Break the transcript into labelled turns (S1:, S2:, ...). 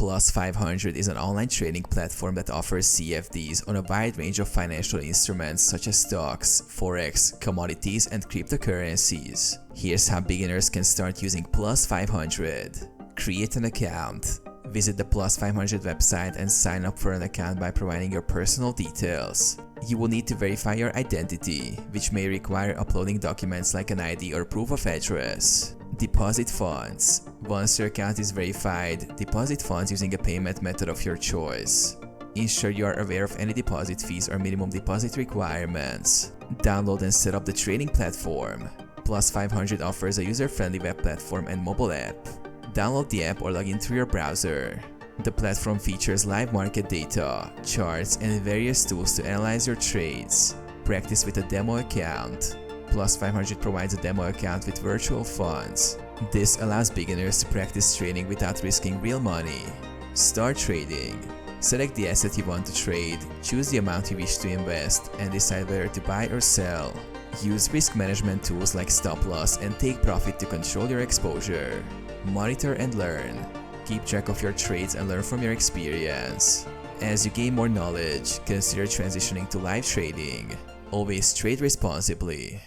S1: Plus 500 is an online trading platform that offers CFDs on a wide range of financial instruments such as stocks, forex, commodities, and cryptocurrencies. Here's how beginners can start using Plus 500. Create an account. Visit the Plus 500 website and sign up for an account by providing your personal details. You will need to verify your identity, which may require uploading documents like an ID or proof of address. Deposit funds. Once your account is verified, deposit funds using a payment method of your choice. Ensure you are aware of any deposit fees or minimum deposit requirements. Download and set up the trading platform. Plus 500 offers a user-friendly web platform and mobile app. Download the app or log in through your browser. The platform features live market data, charts, and various tools to analyze your trades. Practice with a demo account. Plus 500 provides a demo account with virtual funds. This allows beginners to practice trading without risking real money. Start trading. Select the asset you want to trade, choose the amount you wish to invest, and decide whether to buy or sell. Use risk management tools like stop loss and take profit to control your exposure. Monitor and learn. Keep track of your trades and learn from your experience. As you gain more knowledge, consider transitioning to live trading. Always trade responsibly.